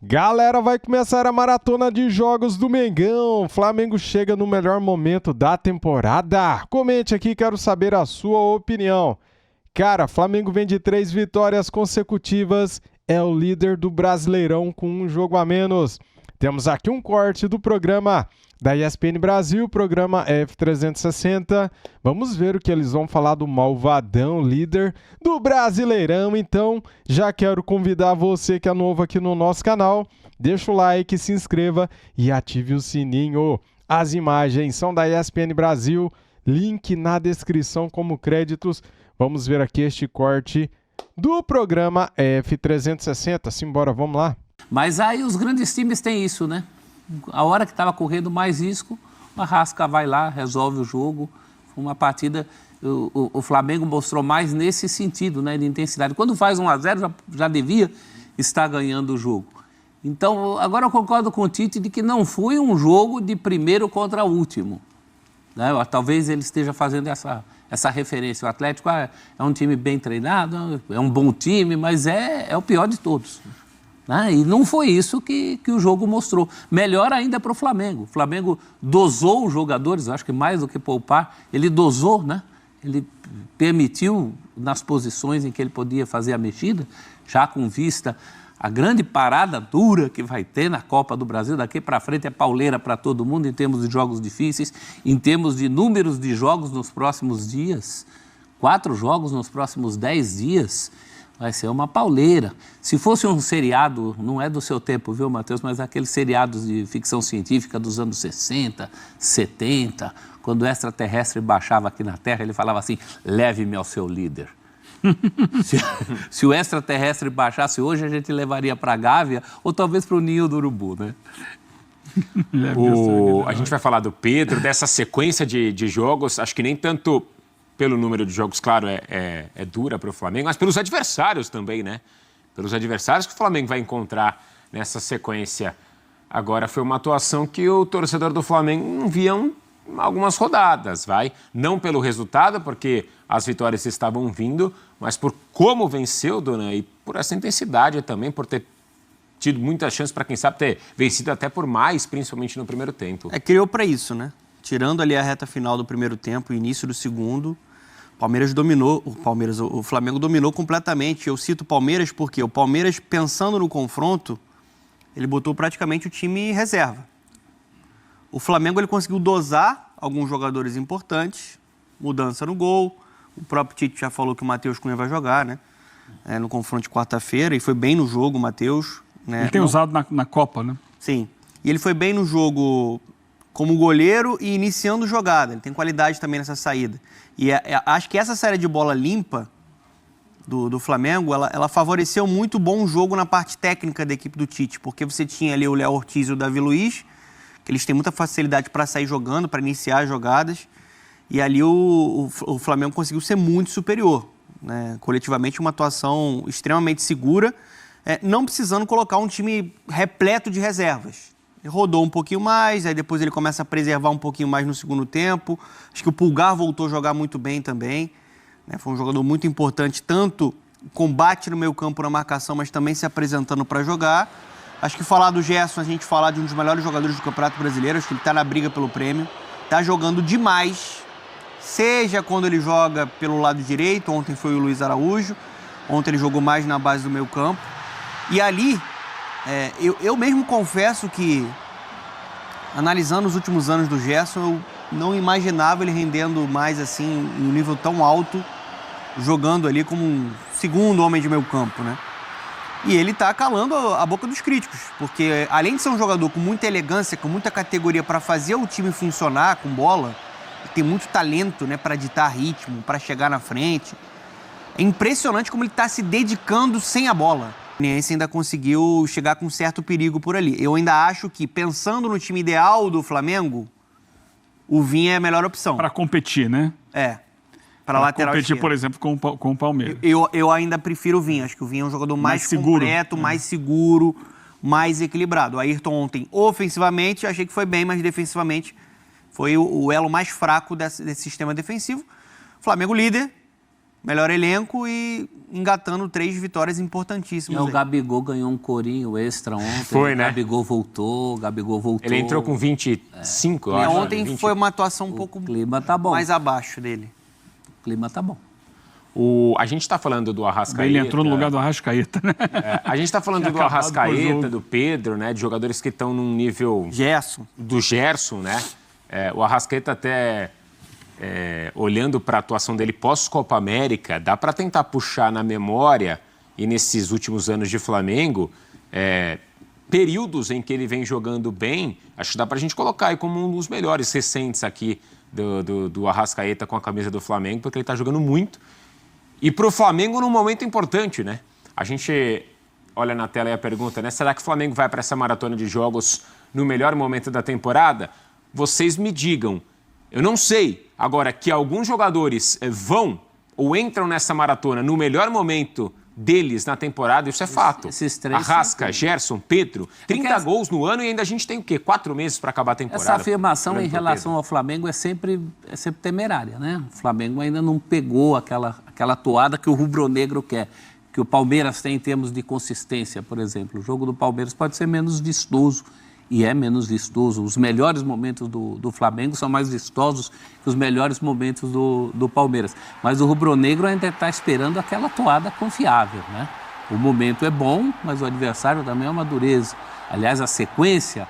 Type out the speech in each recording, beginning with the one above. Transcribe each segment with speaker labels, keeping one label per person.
Speaker 1: Galera, vai começar a maratona de jogos do Mengão. Flamengo chega no melhor momento da temporada. Comente aqui, quero saber a sua opinião. Cara, Flamengo vem de 3 vitórias consecutivas, é o líder do Brasileirão com um jogo a menos. Temos aqui um corte do programa da ESPN Brasil, programa F360. Vamos ver o que eles vão falar do malvadão líder do Brasileirão. Então, já quero convidar você que é novo aqui no nosso canal. Deixa o like, se inscreva e ative o sininho. As imagens são da ESPN Brasil, link na descrição como créditos. Vamos ver aqui este corte do programa F360. Simbora, vamos lá.
Speaker 2: Mas aí os grandes times têm isso, né? A hora que estava correndo mais risco, o Arrasca vai lá, resolve o jogo. Foi uma partida, o Flamengo mostrou mais nesse sentido, né, de intensidade. Quando faz 1-0, já devia estar ganhando o jogo. Então, agora eu concordo com o Tite de que não foi um jogo de primeiro contra último. Né? Talvez ele esteja fazendo essa referência. O Atlético é um time bem treinado, é um bom time, mas é o pior de todos. E não foi isso que o jogo mostrou. Melhor ainda para o Flamengo. O Flamengo dosou os jogadores, acho que mais do que poupar, ele dosou, né? Ele permitiu nas posições em que ele podia fazer a mexida, já com vista a grande parada dura que vai ter na Copa do Brasil. Daqui para frente é pauleira para todo mundo em termos de jogos difíceis, em termos de números de jogos nos próximos dias. 4 jogos nos próximos 10 dias. Vai ser uma pauleira. Se fosse um seriado, não é do seu tempo, viu, Matheus, mas aqueles seriados de ficção científica dos anos 60, 70, quando o extraterrestre baixava aqui na Terra, ele falava assim, leve-me ao seu líder. se o extraterrestre baixasse hoje, a gente levaria para a Gávea ou talvez para o ninho do urubu, né?
Speaker 3: A gente vai falar do Pedro, dessa sequência de jogos, acho que nem tanto pelo número de jogos, claro, é dura para o Flamengo, mas pelos adversários também, né? Pelos adversários que o Flamengo vai encontrar nessa sequência. Agora, foi uma atuação que o torcedor do Flamengo não via algumas rodadas, vai? Não pelo resultado, porque as vitórias estavam vindo, mas por como venceu, Dona, e por essa intensidade também, por ter tido muita chance para, quem sabe, ter vencido até por mais, principalmente no primeiro tempo.
Speaker 4: Criou para isso, né? Tirando ali a reta final do primeiro tempo e início do segundo, o Flamengo dominou completamente. Eu cito o Palmeiras porque o Palmeiras, pensando no confronto, ele botou praticamente o time reserva. O Flamengo ele conseguiu dosar alguns jogadores importantes, mudança no gol. O próprio Tite já falou que o Matheus Cunha vai jogar, né? No confronto de quarta-feira, e foi bem no jogo, o Matheus. Né?
Speaker 5: Ele tem usado na Copa, né?
Speaker 4: Sim. E ele foi bem no jogo como goleiro e iniciando jogada. Ele tem qualidade também nessa saída. E acho que essa série de bola limpa do Flamengo, ela favoreceu muito o bom jogo na parte técnica da equipe do Tite, porque você tinha ali o Léo Ortiz e o Davi Luiz, que eles têm muita facilidade para sair jogando, para iniciar as jogadas, e ali o Flamengo conseguiu ser muito superior. Né? Coletivamente, uma atuação extremamente segura, não precisando colocar um time repleto de reservas. Ele rodou um pouquinho mais, aí depois ele começa a preservar um pouquinho mais no segundo tempo. Acho que o Pulgar voltou a jogar muito bem também. Né? Foi um jogador muito importante, tanto combate no meio campo na marcação, mas também se apresentando para jogar. Acho que falar do Gerson, a gente falar de um dos melhores jogadores do Campeonato Brasileiro, acho que ele está na briga pelo prêmio. Está jogando demais, seja quando ele joga pelo lado direito, ontem foi o Luiz Araújo, ontem ele jogou mais na base do meio campo. E ali, eu mesmo confesso que, analisando os últimos anos do Gerson, eu não imaginava ele rendendo mais assim, em um nível tão alto, jogando ali como um segundo homem de meio campo, né? E ele está calando a boca dos críticos, porque além de ser um jogador com muita elegância, com muita categoria para fazer o time funcionar com bola, ele tem muito talento, né, para ditar ritmo, para chegar na frente. É impressionante como ele está se dedicando sem a bola. O Fluminense ainda conseguiu chegar com certo perigo por ali. Eu ainda acho que, pensando no time ideal do Flamengo, o Vinha é a melhor opção.
Speaker 5: Para competir, né?
Speaker 4: Para lateral
Speaker 5: competir,
Speaker 4: esquerda.
Speaker 5: por exemplo, com o Palmeiras.
Speaker 4: Eu ainda prefiro o Vinha. Acho que o Vinha é um jogador mais completo, mais seguro, mais equilibrado. O Ayrton ontem, ofensivamente, achei que foi bem, mas defensivamente foi o elo mais fraco desse sistema defensivo. Flamengo líder, melhor elenco e engatando 3 vitórias importantíssimas.
Speaker 2: O
Speaker 4: aí.
Speaker 2: Gabigol ganhou um corinho extra ontem.
Speaker 3: Foi, né?
Speaker 2: O Gabigol voltou.
Speaker 3: Ele entrou com 25, eu
Speaker 4: E
Speaker 3: acho.
Speaker 4: ontem
Speaker 3: 20.
Speaker 4: foi uma atuação um pouco
Speaker 2: O clima tá bom.
Speaker 4: mais abaixo dele.
Speaker 2: O clima tá bom.
Speaker 3: A gente está falando do Arrascaeta.
Speaker 5: Ele entrou no lugar do Arrascaeta, né?
Speaker 3: A gente está falando
Speaker 5: Tinha
Speaker 3: do
Speaker 5: acabado com o
Speaker 3: Arrascaeta,
Speaker 5: jogo.
Speaker 3: do Pedro, né? De jogadores que estão num nível
Speaker 4: Gerson.
Speaker 3: do Gerson, né? O Arrascaeta até, olhando para a atuação dele pós-Copa América, dá para tentar puxar na memória, e nesses últimos anos de Flamengo, períodos em que ele vem jogando bem, acho que dá para a gente colocar aí como um dos melhores recentes aqui do Arrascaeta com a camisa do Flamengo, porque ele está jogando muito. E para o Flamengo num momento importante, né? A gente olha na tela aí a pergunta, né? Será que o Flamengo vai para essa maratona de jogos no melhor momento da temporada? Vocês me digam. Eu não sei. Agora, que alguns jogadores vão ou entram nessa maratona no melhor momento deles na temporada, isso é fato.
Speaker 2: Esses três
Speaker 3: Arrasca,
Speaker 2: são-
Speaker 3: Gerson, Pedro, 30
Speaker 2: essa-
Speaker 3: gols no ano e ainda a gente tem o quê? 4 meses para acabar a temporada.
Speaker 2: Essa afirmação
Speaker 3: Olhando
Speaker 2: em
Speaker 3: pro
Speaker 2: relação ao Flamengo é sempre temerária, né? O Flamengo ainda não pegou aquela toada que o rubro-negro quer, que o Palmeiras tem em termos de consistência, por exemplo. O jogo do Palmeiras pode ser menos vistoso, e é menos vistoso. Os melhores momentos do Flamengo são mais vistosos que os melhores momentos do Palmeiras. Mas o rubro-negro ainda está esperando aquela toada confiável, né? O momento é bom, mas o adversário também é uma dureza. Aliás, a sequência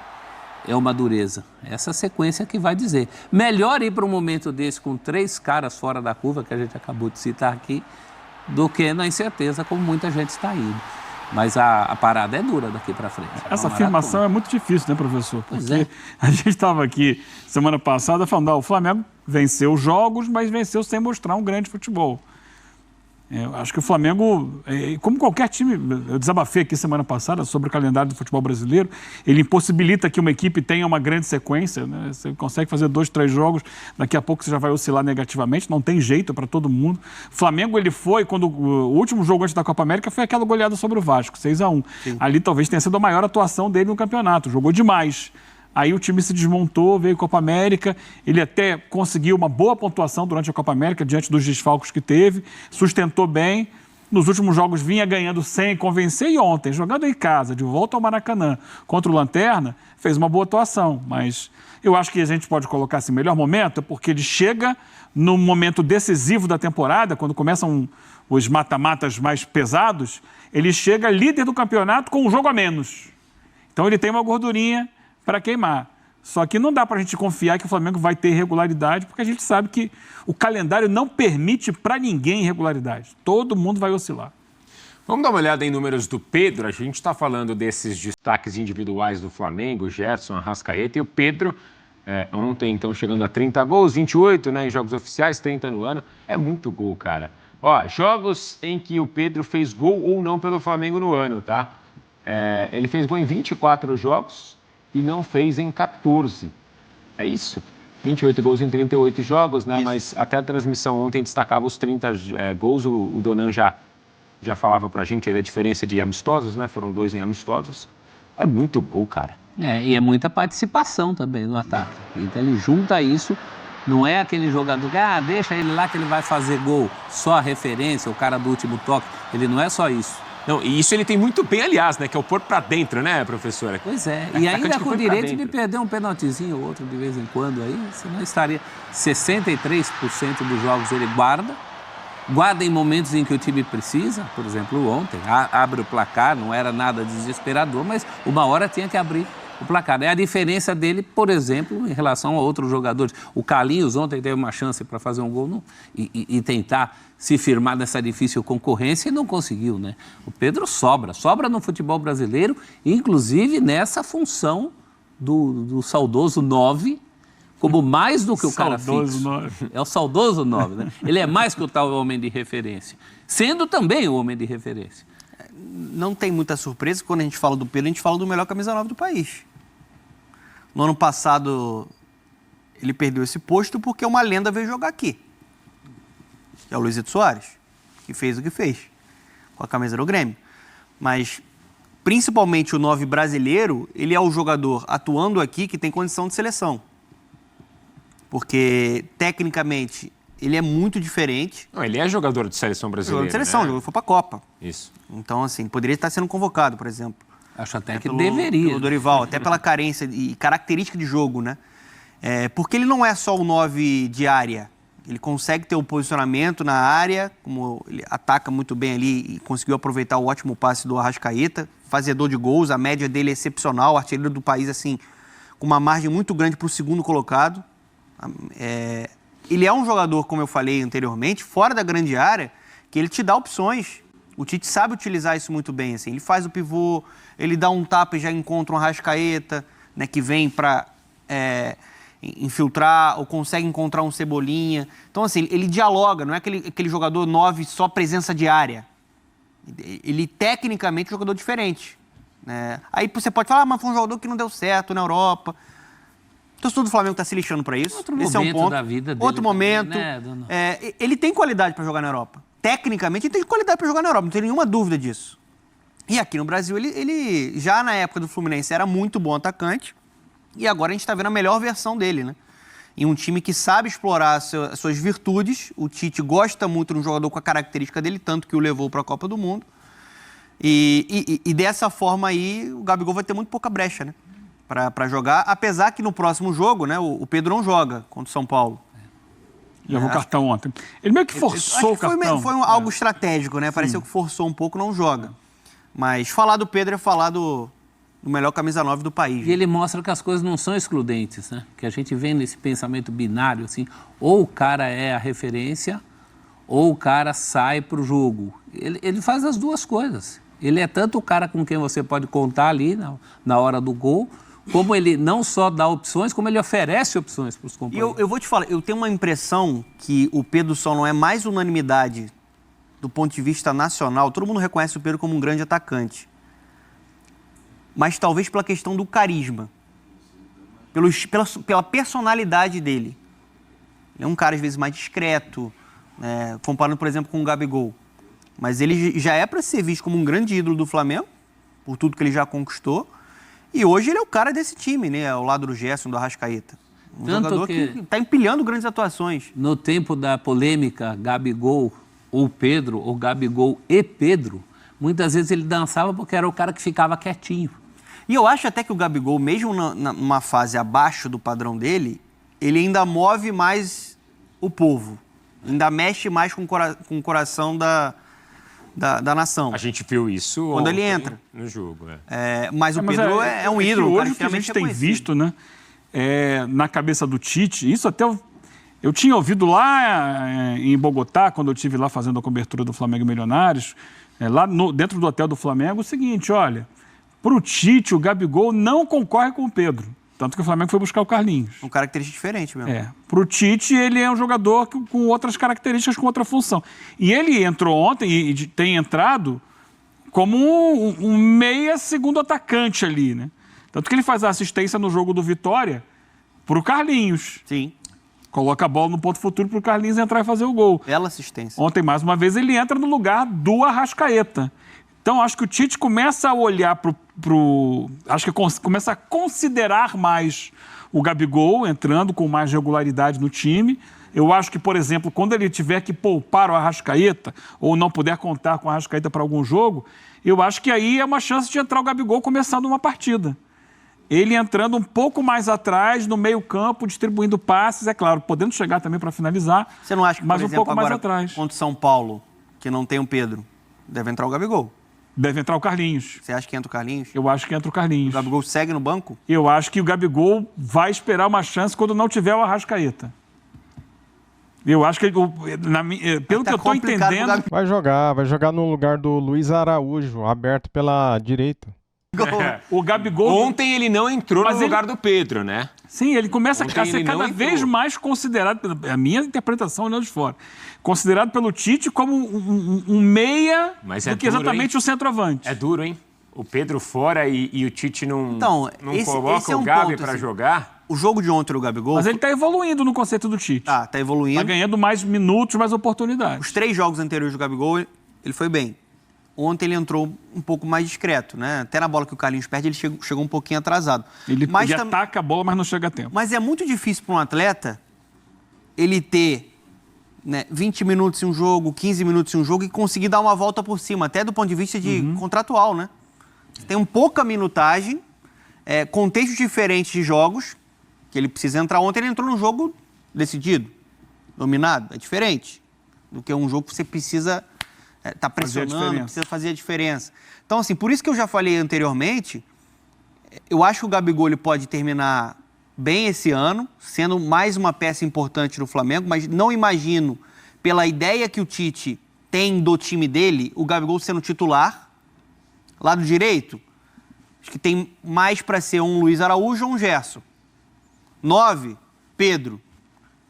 Speaker 2: é uma dureza. Essa sequência que vai dizer. Melhor ir para um momento desse com 3 caras fora da curva, que a gente acabou de citar aqui, do que na incerteza, como muita gente está indo. Mas a parada é dura daqui para frente.
Speaker 5: Essa
Speaker 2: Uma
Speaker 5: afirmação
Speaker 2: maratona.
Speaker 5: é muito difícil, né, professor?
Speaker 2: Pois
Speaker 5: Porque
Speaker 2: é.
Speaker 5: a gente estava aqui semana passada falando, o Flamengo venceu jogos, mas venceu sem mostrar um grande futebol. Eu acho que o Flamengo, como qualquer time, eu desabafei aqui semana passada sobre o calendário do futebol brasileiro, ele impossibilita que uma equipe tenha uma grande sequência, né? Você consegue fazer 2, 3 jogos, daqui a pouco você já vai oscilar negativamente, não tem jeito para todo mundo. O Flamengo, ele foi, quando o último jogo antes da Copa América foi aquela goleada sobre o Vasco, 6-1. Ali talvez tenha sido a maior atuação dele no campeonato, jogou demais. Aí o time se desmontou, veio Copa América, ele até conseguiu uma boa pontuação durante a Copa América, diante dos desfalques que teve, sustentou bem. Nos últimos jogos vinha ganhando sem convencer e ontem, jogando em casa, de volta ao Maracanã, contra o Lanterna, fez uma boa atuação. Mas eu acho que a gente pode colocar assim, melhor momento, porque ele chega no momento decisivo da temporada, quando começam os mata-matas mais pesados, ele chega líder do campeonato com um jogo a menos. Então ele tem uma gordurinha para queimar. Só que não dá para a gente confiar que o Flamengo vai ter irregularidade, porque a gente sabe que o calendário não permite para ninguém irregularidade. Todo mundo vai oscilar.
Speaker 3: Vamos dar uma olhada em números do Pedro. A gente está falando desses destaques individuais do Flamengo, Gerson, Arrascaeta e o Pedro. Ontem, então, chegando a 30 gols, 28, né, em jogos oficiais, 30 no ano. É muito gol, cara. Ó, jogos em que o Pedro fez gol ou não pelo Flamengo no ano, tá? Ele fez gol em 24 jogos e não fez em 14. É isso. 28 gols em 38 jogos, né? Isso. Mas até a transmissão ontem destacava os 30 gols. O Donan já falava pra gente aí da diferença de amistosos, né? Foram 2 em amistosos. É muito gol, cara.
Speaker 2: E é muita participação também no ataque. Então ele junta isso, não é aquele jogador que, deixa ele lá que ele vai fazer gol, só a referência, o cara do último toque. Ele não é só isso.
Speaker 3: Não, e isso ele tem muito bem, aliás, né? Que é o pôr pra dentro, né, professora?
Speaker 2: Pois é, e ainda com o direito de perder um penaltizinho ou outro de vez em quando aí, senão estaria 63% dos jogos ele guarda em momentos em que o time precisa, por exemplo, ontem, abre o placar, não era nada desesperador, mas uma hora tinha que abrir o placar. É a diferença dele, por exemplo, em relação a outros jogadores. O Carlinhos ontem teve uma chance para fazer um gol e tentar se firmar nessa difícil concorrência e não conseguiu, né? O Pedro sobra no futebol brasileiro, inclusive nessa função do saudoso 9, como mais do que o cara fixo.
Speaker 5: 9.
Speaker 2: É o saudoso 9, né? Ele é mais que o tal homem de referência, sendo também o homem de referência.
Speaker 4: Não tem muita surpresa, quando a gente fala do Pedro, a gente fala do melhor camisa 9 do país. No ano passado, ele perdeu esse posto porque uma lenda veio jogar aqui. Que é o Luizito Soares, que fez o que fez com a camisa do Grêmio. Mas, principalmente o 9 brasileiro, ele é o jogador atuando aqui que tem condição de seleção. Porque, tecnicamente, ele é muito diferente.
Speaker 3: Não, ele é jogador de seleção brasileira,
Speaker 4: Jogador de seleção,
Speaker 3: né?
Speaker 4: foi pra Copa.
Speaker 3: Isso.
Speaker 4: Então, assim, poderia estar sendo convocado, por exemplo.
Speaker 2: Acho até que
Speaker 4: Pelo
Speaker 2: deveria.
Speaker 4: Dorival, até pela carência e característica de jogo, né? Porque ele não é só o 9 de área. Ele consegue ter o posicionamento na área, como ele ataca muito bem ali e conseguiu aproveitar o ótimo passe do Arrascaeta, fazedor de gols, a média dele é excepcional, artilheiro do país, assim, com uma margem muito grande para o segundo colocado. Ele é um jogador, como eu falei anteriormente, fora da grande área, que ele te dá opções. O Tite sabe utilizar isso muito bem, assim. Ele faz o pivô, ele dá um tapa e já encontra um Arrascaeta, né, que vem para infiltrar ou consegue encontrar um Cebolinha. Então, assim, ele dialoga, não é aquele jogador 9 só presença de área. Ele, tecnicamente, é um jogador diferente, né? Aí você pode falar, mas foi um jogador que não deu certo na Europa. O torcedor do Flamengo está se lixando para isso.
Speaker 2: Outro
Speaker 4: Esse é um
Speaker 2: momento
Speaker 4: ponto.
Speaker 2: da vida dele
Speaker 4: Outro
Speaker 2: também,
Speaker 4: momento.
Speaker 2: né, dona?
Speaker 4: Ele tem qualidade para jogar na Europa. Tecnicamente, ele tem qualidade para jogar na Europa, não tem nenhuma dúvida disso. E aqui no Brasil, ele já na época do Fluminense era muito bom atacante. E agora a gente está vendo a melhor versão dele, né? Em um time que sabe explorar as suas virtudes. O Tite gosta muito de um jogador com a característica dele, tanto que o levou para a Copa do Mundo. E dessa forma aí, o Gabigol vai ter muito pouca brecha, né? Para jogar. Apesar que no próximo jogo, né, o Pedro não joga contra o São Paulo.
Speaker 5: Levou o cartão ontem. Ele meio que forçou o cartão.
Speaker 4: Foi algo estratégico, né? Pareceu que forçou um pouco, não joga. Mas falar do Pedro é falar do melhor camisa 9 do país.
Speaker 2: E ele mostra que as coisas não são excludentes, né? Que a gente vê nesse pensamento binário, assim, ou o cara é a referência, ou o cara sai para o jogo. Ele faz as duas coisas. Ele é tanto o cara com quem você pode contar ali na hora do gol, como ele não só dá opções, como ele oferece opções para os
Speaker 4: E
Speaker 2: companheiros.
Speaker 4: eu vou te falar, eu tenho uma impressão que o Pedro só não é mais unanimidade do ponto de vista nacional. Todo mundo reconhece o Pedro como um grande atacante. Mas talvez pela questão do carisma. Pela personalidade dele. Ele é um cara, às vezes, mais discreto, né? Comparando, por exemplo, com o Gabigol. Mas ele já é para ser visto como um grande ídolo do Flamengo, por tudo que ele já conquistou. E hoje ele é o cara desse time, né? Ao lado do Gerson, do Arrascaeta. Um
Speaker 2: Tanto
Speaker 4: jogador que
Speaker 2: que
Speaker 4: está empilhando grandes atuações.
Speaker 2: No tempo da polêmica Gabigol ou Pedro, ou Gabigol e Pedro, muitas vezes ele dançava porque era o cara que ficava quietinho.
Speaker 4: E eu acho até que o Gabigol, mesmo numa fase abaixo do padrão dele, ele ainda move mais o povo. Ainda mexe mais com o coração da nação.
Speaker 3: A gente viu isso
Speaker 4: Quando ele
Speaker 3: ontem
Speaker 4: entra.
Speaker 3: no jogo.
Speaker 4: Mas o Pedro é um ídolo.
Speaker 5: Que
Speaker 4: um cara
Speaker 5: hoje o que a gente
Speaker 4: extremamente
Speaker 5: tem
Speaker 4: reconhecido.
Speaker 5: visto, né, na cabeça do Tite, isso até eu tinha ouvido lá em Bogotá, quando eu estive lá fazendo a cobertura do Flamengo Milionários, lá dentro do hotel do Flamengo, o seguinte, olha, para o Tite, o Gabigol não concorre com o Pedro. Tanto que o Flamengo foi buscar o Carlinhos.
Speaker 4: Um característica diferente mesmo.
Speaker 5: Para o Tite, ele é um jogador com outras características, com outra função. E ele entrou ontem e tem entrado como um meia segundo atacante ali, né? Tanto que ele faz a assistência no jogo do Vitória para o Carlinhos.
Speaker 4: Sim.
Speaker 5: Coloca a bola no ponto futuro para o Carlinhos entrar e fazer o gol.
Speaker 4: Bela assistência.
Speaker 5: Ontem, mais uma vez, ele entra no lugar do Arrascaeta. Então, acho que o Tite começa a olhar acho que começa a considerar mais o Gabigol entrando com mais regularidade no time. Eu acho que, por exemplo, quando ele tiver que poupar o Arrascaeta ou não puder contar com o Arrascaeta para algum jogo, eu acho que aí é uma chance de entrar o Gabigol começando uma partida. Ele entrando um pouco mais atrás, no meio-campo, distribuindo passes, é claro, podendo chegar também para finalizar,
Speaker 4: Você não acha que,
Speaker 5: mas
Speaker 4: por
Speaker 5: um
Speaker 4: exemplo,
Speaker 5: pouco mais
Speaker 4: agora,
Speaker 5: atrás.
Speaker 4: contra o São Paulo, que não tem o Pedro, deve entrar o Gabigol?
Speaker 5: Deve entrar o Carlinhos.
Speaker 4: Você acha que entra o Carlinhos?
Speaker 5: Eu acho que entra o Carlinhos.
Speaker 4: O Gabigol segue no banco?
Speaker 5: Eu acho que o Gabigol vai esperar uma chance quando não tiver o Arrascaeta. Eu acho que, pelo que eu estou entendendo...
Speaker 1: Vai jogar no lugar do Luiz Araújo, aberto pela direita.
Speaker 5: O Gabigol...
Speaker 3: Ontem ele não entrou no lugar do Pedro, né?
Speaker 5: Sim, ele começa
Speaker 3: Ontem
Speaker 5: a ser
Speaker 3: ele não
Speaker 5: cada vez
Speaker 3: entrou.
Speaker 5: mais considerado, a minha interpretação olhando de fora, considerado pelo Tite como um meia
Speaker 3: Mas
Speaker 5: do que
Speaker 3: duro,
Speaker 5: exatamente
Speaker 3: hein?
Speaker 5: o centroavante.
Speaker 3: É duro, hein? O Pedro fora e o Tite não
Speaker 4: Esse
Speaker 3: coloca
Speaker 4: é
Speaker 3: o
Speaker 4: um
Speaker 3: Gabi
Speaker 4: ponto,
Speaker 3: para
Speaker 4: assim.
Speaker 3: jogar.
Speaker 4: O jogo de ontem do Gabigol...
Speaker 5: Mas ele está evoluindo no conceito do Tite.
Speaker 4: Tá evoluindo.
Speaker 5: Está ganhando mais minutos, mais oportunidades.
Speaker 4: Os 3 jogos anteriores do Gabigol, ele foi bem. Ontem ele entrou um pouco mais discreto, né? Até na bola que o Carlinhos perde, ele chegou um pouquinho atrasado.
Speaker 5: Ele
Speaker 4: Mas
Speaker 5: ataca a bola, mas não chega a tempo.
Speaker 4: Mas é muito difícil para um atleta ele ter né, 20 minutos em um jogo, 15 minutos em um jogo e conseguir dar uma volta por cima, até do ponto de vista de contratual, né? Você tem pouca minutagem, contextos diferentes de jogos, que ele precisa entrar. Ontem ele entrou num jogo decidido, dominado, é diferente do que um jogo que você precisa estar pressionando, precisa fazer a diferença. Então, assim, por isso que eu já falei anteriormente, eu acho que o Gabigol ele pode terminar bem esse ano, sendo mais uma peça importante do Flamengo, mas não imagino, pela ideia que o Tite tem do time dele, o Gabigol sendo titular. Lado direito, acho que tem mais para ser um Luiz Araújo ou um Gerson. 9, Pedro.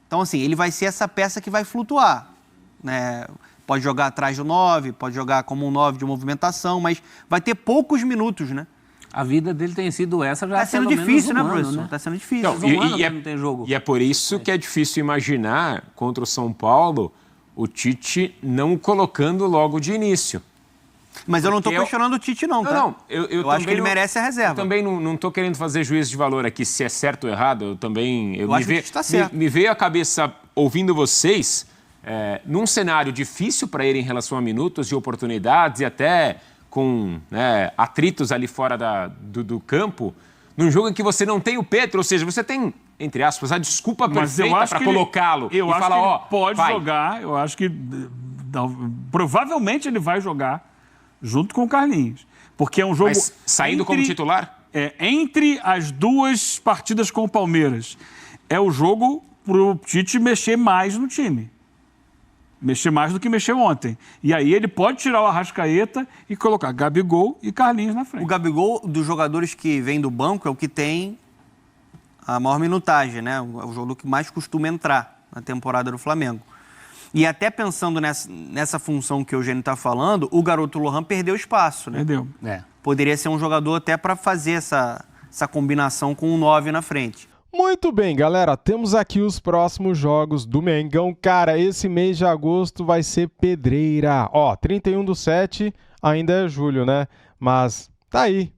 Speaker 4: Então, assim, ele vai ser essa peça que vai flutuar, né? Pode jogar atrás do 9, pode jogar como um 9 de movimentação, mas vai ter poucos minutos, né?
Speaker 2: A vida dele tem sido essa já há
Speaker 4: sendo
Speaker 2: pelo
Speaker 4: difícil,
Speaker 2: menos um
Speaker 4: né,
Speaker 2: ano,
Speaker 4: professor?
Speaker 2: né?
Speaker 4: Tá sendo difícil.
Speaker 3: Então,
Speaker 2: Não tem jogo.
Speaker 3: E é por isso que é difícil imaginar, contra o São Paulo, o Tite não colocando logo de início.
Speaker 4: Mas eu não estou
Speaker 3: Porque
Speaker 4: questionando o Tite, não, tá?
Speaker 3: Não,
Speaker 4: eu acho que ele merece a reserva.
Speaker 3: Eu também não estou querendo fazer juízo de valor aqui, se é certo ou errado. Eu
Speaker 4: acho que está certo.
Speaker 3: Me veio à cabeça, ouvindo vocês, num cenário difícil para ele em relação a minutos e oportunidades e até com atritos ali fora do campo, num jogo em que você não tem o Pedro, ou seja, você tem, entre aspas, a desculpa perfeita para colocá-lo e falar,
Speaker 5: ó, pode jogar, eu acho que provavelmente ele vai jogar junto com o Carlinhos, porque é um jogo...
Speaker 3: Mas saindo como titular?
Speaker 5: Entre as duas partidas com o Palmeiras, é o jogo pro Tite mexer mais no time. Mexer mais do que mexeu ontem. E aí ele pode tirar o Arrascaeta e colocar Gabigol e Carlinhos na frente.
Speaker 4: O Gabigol, dos jogadores que vem do banco, é o que tem a maior minutagem, né? É o jogador que mais costuma entrar na temporada do Flamengo. E até pensando nessa função que o Eugênio está falando, o garoto Lohan perdeu espaço, né?
Speaker 5: Perdeu.
Speaker 4: Poderia ser um jogador até para fazer essa combinação com um 9 na frente.
Speaker 1: Muito bem, galera, temos aqui os próximos jogos do Mengão. Cara, esse mês de agosto vai ser pedreira. 31/7 ainda é julho, né? Mas tá aí,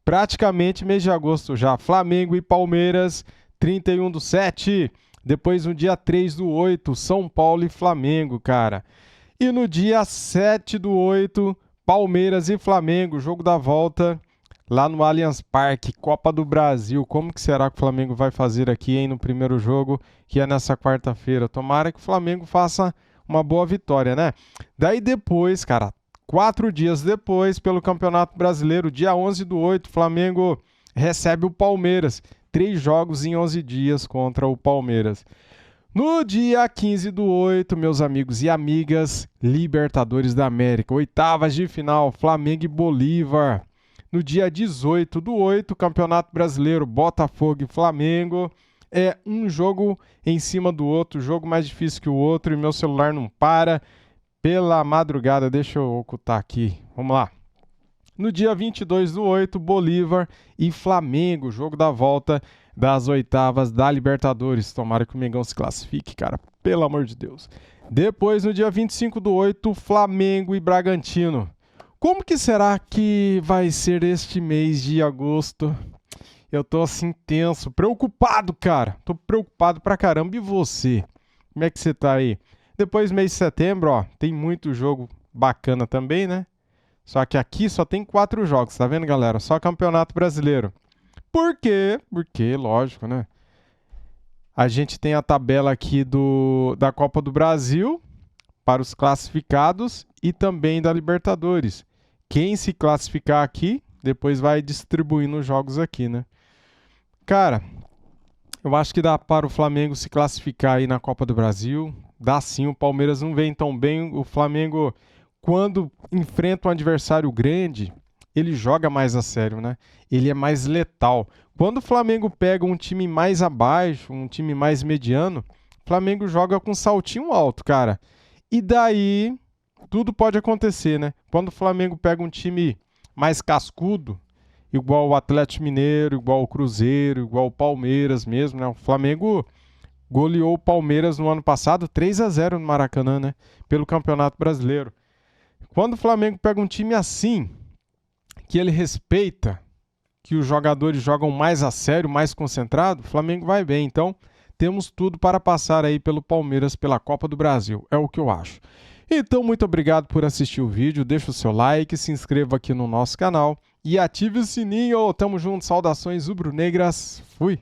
Speaker 1: praticamente mês de agosto já. Flamengo e Palmeiras, 31/7. Depois no dia 3/8, São Paulo e Flamengo, cara. E no dia 7/8, Palmeiras e Flamengo, jogo da volta lá no Allianz Parque, Copa do Brasil. Como que será que o Flamengo vai fazer aqui, hein, no primeiro jogo, que é nessa quarta-feira? Tomara que o Flamengo faça uma boa vitória, né? Daí depois, cara, 4 dias depois, pelo Campeonato Brasileiro, dia 11/8, o Flamengo recebe o Palmeiras. 3 jogos em 11 dias contra o Palmeiras. No dia 15/8, meus amigos e amigas, Libertadores da América, oitavas de final, Flamengo e Bolívar. No dia 18/8, Campeonato Brasileiro, Botafogo e Flamengo. É um jogo em cima do outro, jogo mais difícil que o outro, e meu celular não para. Pela madrugada, deixa eu ocultar aqui. Vamos lá. No dia 22/8, Bolívar e Flamengo, jogo da volta das oitavas da Libertadores. Tomara que o Mengão se classifique, cara, pelo amor de Deus. Depois, no dia 25/8, Flamengo e Bragantino. Como que será que vai ser este mês de agosto? Eu tô assim tenso, preocupado, cara. Tô preocupado pra caramba. E você? Como é que você tá aí? Depois, mês de setembro, tem muito jogo bacana também, né? Só que aqui só tem 4 jogos, tá vendo, galera? Só Campeonato Brasileiro. Por quê? Porque, lógico, né? A gente tem a tabela aqui da Copa do Brasil para os classificados e também da Libertadores. Quem se classificar aqui, depois vai distribuindo os jogos aqui, né? Cara, eu acho que dá para o Flamengo se classificar aí na Copa do Brasil. Dá sim, o Palmeiras não vem tão bem. O Flamengo, quando enfrenta um adversário grande, ele joga mais a sério, né? Ele é mais letal. Quando o Flamengo pega um time mais abaixo, um time mais mediano, o Flamengo joga com saltinho alto, cara. E daí, tudo pode acontecer, né? Quando o Flamengo pega um time mais cascudo, igual o Atlético Mineiro, igual o Cruzeiro, igual o Palmeiras mesmo, né? O Flamengo goleou o Palmeiras no ano passado 3-0 no Maracanã, né? Pelo Campeonato Brasileiro. Quando o Flamengo pega um time assim, que ele respeita, que os jogadores jogam mais a sério, mais concentrado, o Flamengo vai bem. Então, temos tudo para passar aí pelo Palmeiras pela Copa do Brasil, é o que eu acho. Então, muito obrigado por assistir o vídeo, deixa o seu like, se inscreva aqui no nosso canal e ative o sininho. Tamo junto, saudações rubro-negras, fui!